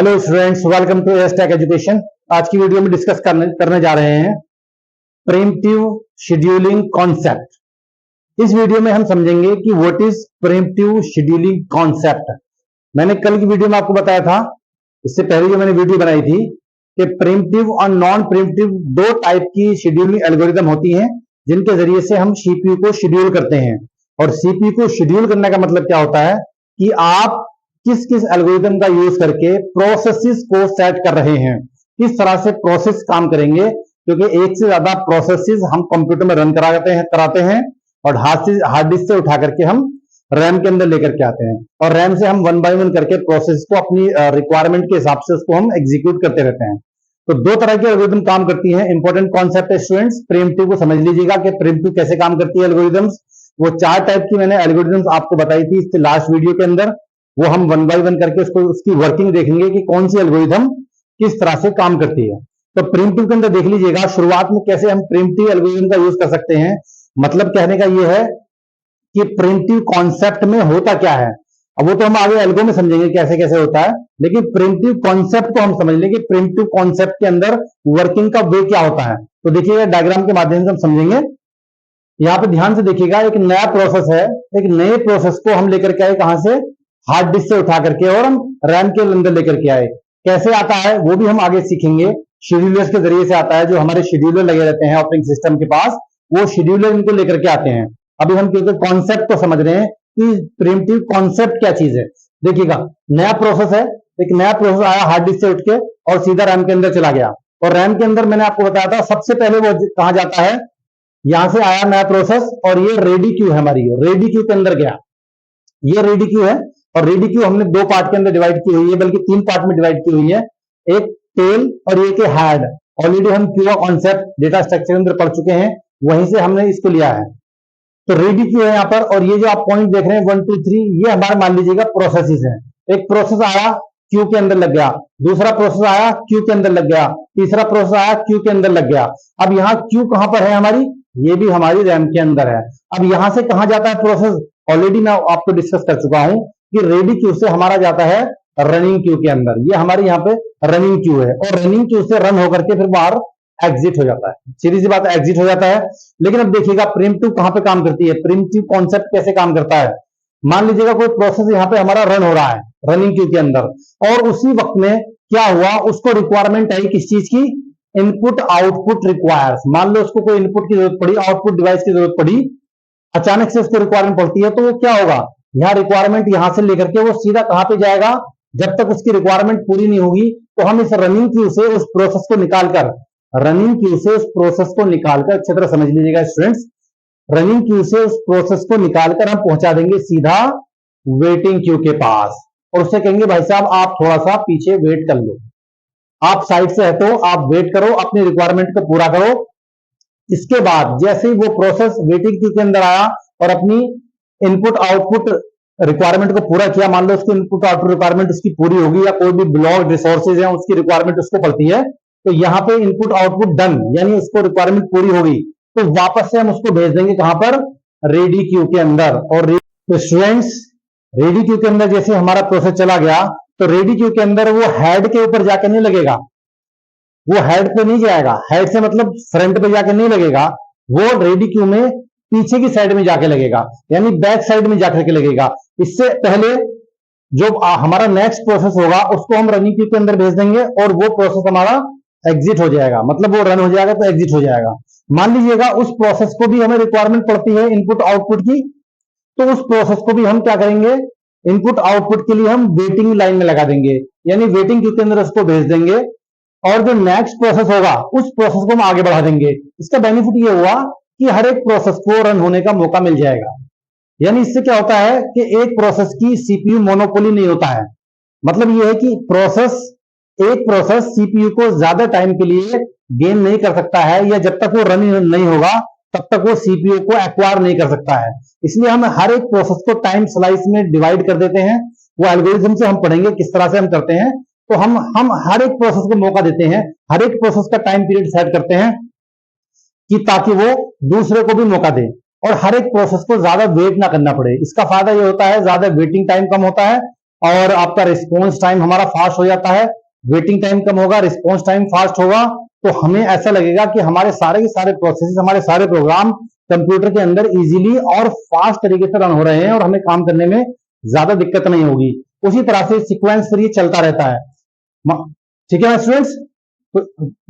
Hello students, welcome to Astech education. आज की video में डिस्कस करने जा रहे हैं प्रीएम्प्टिव शेड्यूलिंग कॉन्सेप्ट। इस वीडियो में हम समझेंगे कि what is preemptive scheduling concept. मैंने कल की वीडियो में आपको बताया था, इससे पहले जो मैंने वीडियो बनाई थी, कि प्रीएम्प्टिव और नॉन प्रीएम्प्टिव दो टाइप की शेड्यूलिंग एल्गोरिदम होती हैं जिनके जरिए से हम सीपीयू को शेड्यूल करते हैं। और सीपीयू को शेड्यूल करने का मतलब क्या होता है कि आप किस किस एल्गोरिदम का यूज करके प्रोसेसेस को सेट कर रहे हैं, किस तरह से प्रोसेस काम करेंगे, क्योंकि एक से ज्यादा प्रोसेसेस हम कंप्यूटर में रन कराते हैं और हार्ड डिस्क से उठा करके हम रैम के अंदर लेकर के आते हैं और रैम से हम वन बाय वन करके प्रोसेस को अपनी रिक्वायरमेंट के हिसाब से उसको हम एग्जीक्यूट करते रहते हैं। तो दो तरह की एल्गोरिदम काम करती हैं। इंपॉर्टेंट कॉन्सेप्ट है स्टूडेंट्स, प्रीएम्प्टिव को समझ लीजिएगा कि प्रीएम्प्टिव कैसे काम करती है एल्गोरिदम्स। वो चार टाइप की मैंने एल्गोरिदम्स आपको बताई थी इससे लास्ट वीडियो के अंदर। वो हम वन बाय वन करके उसकी वर्किंग देखेंगे कि कौन सी एल्गोरिदम किस तरह से काम करती है। तो प्रीएम्प्टिव के अंदर देख लीजिएगा शुरुआत में कैसे हम प्रीएम्प्टिव एल्गोरिदम का यूज कर सकते हैं। मतलब कहने का यह है कि प्रीएम्प्टिव कॉन्सेप्ट में होता क्या है। अब वो तो हम आगे एल्गो में समझेंगे कैसे कैसे होता है, लेकिन प्रीएम्प्टिव कॉन्सेप्ट को हम समझ लें कि प्रीएम्प्टिव कॉन्सेप्ट के अंदर वर्किंग का वे क्या होता है। तो देखिएगा डायग्राम के माध्यम से हम समझेंगे। यहां पे ध्यान से देखिएगा, एक नया प्रोसेस है, एक नए प्रोसेस को हम लेकर के आए कहां से, हार्ड डिस्क से उठा करके और हम रैम के अंदर लेकर के आए। कैसे आता है वो भी हम आगे सीखेंगे। शेड्यूलर्स के जरिए से आता है, जो हमारे शेड्यूलर लगे रहते हैं ऑपरेटिंग सिस्टम के पास, वो शेड्यूलर इनको लेकर के आते हैं। अभी हम क्योंकि कॉन्सेप्ट को समझ रहे हैं कि प्रीएम्प्टिव कॉन्सेप्ट क्या चीज है। देखिएगा नया प्रोसेस है, एक नया प्रोसेस आया हार्ड डिस्क से उठ के और सीधा रैम के अंदर चला गया। और रैम के अंदर मैंने आपको बताया था सबसे पहले वो कहां जाता है, यहां से आया नया प्रोसेस और ये रेडी क्यू है हमारी, रेडी क्यू के अंदर गया। ये रेडी क्यू है और रेडी क्यू हमने दो पार्ट के अंदर डिवाइड की हुई है, बल्कि तीन पार्ट में डिवाइड की हुई है, एक टेल और एक हेड। ऑलरेडी हम क्यू का कॉन्सेप्ट डेटा स्ट्रक्चर के अंदर पढ़ चुके हैं, वहीं से हमने इसको लिया है। तो रेडी क्यू है यहाँ पर, और ये जो आप पॉइंट देख रहे हैं 1 2 3, ये हमारे मान लीजिएगा प्रोसेसेस हैं। एक प्रोसेस आया क्यू के अंदर लग गया, दूसरा प्रोसेस आया क्यू के अंदर लग गया, तीसरा प्रोसेस आया क्यू के अंदर लग गया। अब यहाँ क्यू कहां पर है हमारी, ये भी हमारी रैम के अंदर है। अब यहां से कहां जाता है प्रोसेस, ऑलरेडी मैं आपको डिस्कस कर चुका हूं कि रेडी क्यू से हमारा जाता है रनिंग क्यू के अंदर। ये हमारे यहाँ पे रनिंग क्यू है और रनिंग क्यू से रन होकर के फिर बाहर एग्जिट हो जाता है। सीधी सी बात है, एग्जिट हो जाता है। लेकिन अब देखिएगा प्रीएम्प्टिव कहां पे काम करती है, प्रीएम्प्टिव कॉन्सेप्ट कैसे काम करता है। मान लीजिएगा कोई प्रोसेस यहाँ पे हमारा रन हो रहा है रनिंग क्यू के अंदर, और उसी वक्त में क्या हुआ, उसको रिक्वायरमेंट आई किस चीज की, इनपुट आउटपुट रिक्वायर्स। मान लो उसको कोई इनपुट की जरूरत पड़ी, आउटपुट डिवाइस की जरूरत पड़ी, अचानक से उसको रिक्वायरमेंट पड़ती है, तो वो क्या होगा, यहाँ रिक्वायरमेंट यहां से लेकर के वो सीधा कहां पे जाएगा, जब तक उसकी रिक्वायरमेंट पूरी नहीं होगी तो हम इस रनिंग क्यू से उस प्रोसेस को निकालकर, रनिंग क्यू से उस प्रोसेस को निकालकर, अच्छी तरह समझ लीजिएगा स्टूडेंट्स, रनिंग क्यू से उस प्रोसेस को निकालकर हम पहुंचा देंगे सीधा वेटिंग क्यू के पास और उससे कहेंगे भाई साहब आप थोड़ा सा पीछे वेट कर लो, आप साइड से हटो, आप वेट करो, अपनी रिक्वायरमेंट को पूरा करो। इसके बाद जैसे ही वो प्रोसेस वेटिंग क्यू के अंदर आया और अपनी इनपुट आउटपुट रिक्वायरमेंट को पूरा किया, मान लो उसकी इनपुट आउटपुट रिक्वायरमेंट उसकी पूरी होगी या कोई भी ब्लॉक रिसोर्सेज है उसकी रिक्वायरमेंट उसको पड़ती है, तो यहाँ पे इनपुट आउटपुट डन, यानी उसको रिक्वायरमेंट पूरी होगी, तो वापस से हम उसको भेज देंगे कहां पर, रेडी क्यू के अंदर। और तो स्टूडेंट्स रेडी क्यू के अंदर जैसे हमारा प्रोसेस चला गया, तो रेडी क्यू के अंदर वो हेड के ऊपर जाकर नहीं लगेगा, वो हेड पे नहीं जाएगा, हेड से मतलब फ्रंट पे जाके नहीं लगेगा, वो रेडी क्यू में पीछे की साइड में जाके लगेगा, यानी बैक साइड में जाकर के लगेगा। इससे पहले जो हमारा नेक्स्ट प्रोसेस होगा उसको हम रनिंग क्यू के अंदर भेज देंगे और वो प्रोसेस हमारा एग्जिट हो जाएगा, मतलब वो रन हो जाएगा तो एग्जिट हो जाएगा। मान लीजिएगा उस प्रोसेस को भी हमें रिक्वायरमेंट पड़ती है इनपुट आउटपुट की, तो उस प्रोसेस को भी हम क्या करेंगे, इनपुट आउटपुट के लिए हम वेटिंग लाइन में लगा देंगे, यानी वेटिंग क्यू के अंदर उसको भेज देंगे और जो नेक्स्ट प्रोसेस होगा उस प्रोसेस को हम आगे बढ़ा देंगे। इसका बेनिफिट ये हुआ कि हर एक प्रोसेस को रन होने का मौका मिल जाएगा। यानी इससे क्या होता है कि एक प्रोसेस की सीपीयू मोनोपोली नहीं होता है। मतलब ये है कि एक प्रोसेस सीपीयू को ज्यादा टाइम के लिए गेन नहीं कर सकता है, या जब तक वो रन नहीं होगा तब तक वो सीपीयू को एक्वायर नहीं कर सकता है। इसलिए हम हर एक प्रोसेस को टाइम स्लाइस में डिवाइड कर देते हैं। वो एल्गोरिथम से हम पढ़ेंगे किस तरह से हम करते हैं। तो हम हर एक प्रोसेस को मौका देते हैं, हर एक प्रोसेस का टाइम पीरियड सेट करते हैं कि ताकि वो दूसरे को भी मौका दे और हर एक प्रोसेस को ज्यादा वेट ना करना पड़े। इसका फायदा ये होता है ज्यादा वेटिंग टाइम कम होता है और आपका रिस्पॉन्स टाइम हमारा फास्ट हो जाता है, वेटिंग टाइम कम होगा, रिस्पॉन्स टाइम फास्ट होगा, तो हमें ऐसा लगेगा कि हमारे सारे के सारे प्रोसेस, हमारे सारे प्रोग्राम कंप्यूटर के अंदर इजीली और फास्ट तरीके से रन हो रहे हैं और हमें काम करने में ज्यादा दिक्कत नहीं होगी। उसी तरह से सीक्वेंस फिर ये चलता रहता है। ठीक है स्टूडेंट्स, तो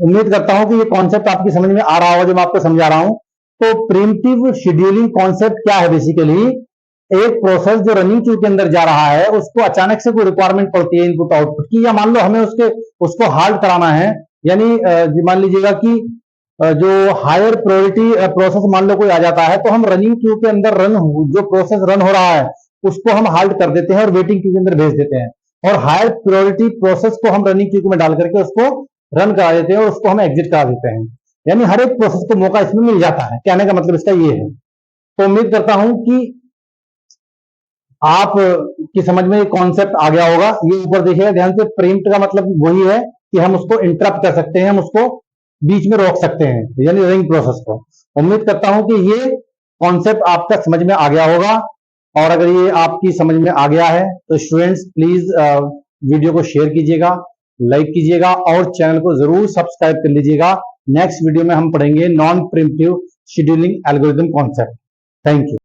उम्मीद करता हूं कि ये कॉन्सेप्ट आपकी समझ में आ रहा होगा जो मैं आपको समझा रहा हूं। तो प्रिमिटिव शेड्यूलिंग कॉन्सेप्ट क्या है? बेसिकली एक प्रोसेस जो रनिंग क्यू के अंदर जा रहा है, उसको अचानक से कोई रिक्वायरमेंट पड़ती है इनपुट आउटपुट की, या मान लो हमें उसको हाल्ट कराना है, यानी मान लीजिएगा कि जो हायर प्रायोरिटी प्रोसेस मान लो कोई आ जाता है, तो हम रनिंग क्यू के अंदर जो प्रोसेस रन हो रहा है उसको हम हाल्ट कर देते हैं और वेटिंग क्यू के अंदर भेज देते हैं, और हायर प्रायोरिटी प्रोसेस को हम रनिंग क्यू में डाल करके उसको रन करा देते हैं और उसको हम एग्जिट करा देते हैं। यानी हर एक प्रोसेस को मौका इसमें मिल जाता है, कहने का मतलब इसका ये है। तो उम्मीद करता हूं कि आप की समझ में ये कॉन्सेप्ट आ गया होगा। ये ऊपर देखिएगा ध्यान से, प्रीम्प्ट का मतलब वही है कि हम उसको इंटरप्ट कर सकते हैं, हम उसको बीच में रोक सकते हैं, यानी रनिंग प्रोसेस को। उम्मीद करता हूं कि ये कॉन्सेप्ट आपका समझ में आ गया होगा, और अगर ये आपकी समझ में आ गया है तो स्टूडेंट्स प्लीज वीडियो को शेयर कीजिएगा, लाइक कीजिएगा और चैनल को जरूर सब्सक्राइब कर लीजिएगा। नेक्स्ट वीडियो में हम पढ़ेंगे non primitive scheduling algorithm concept. Thank you.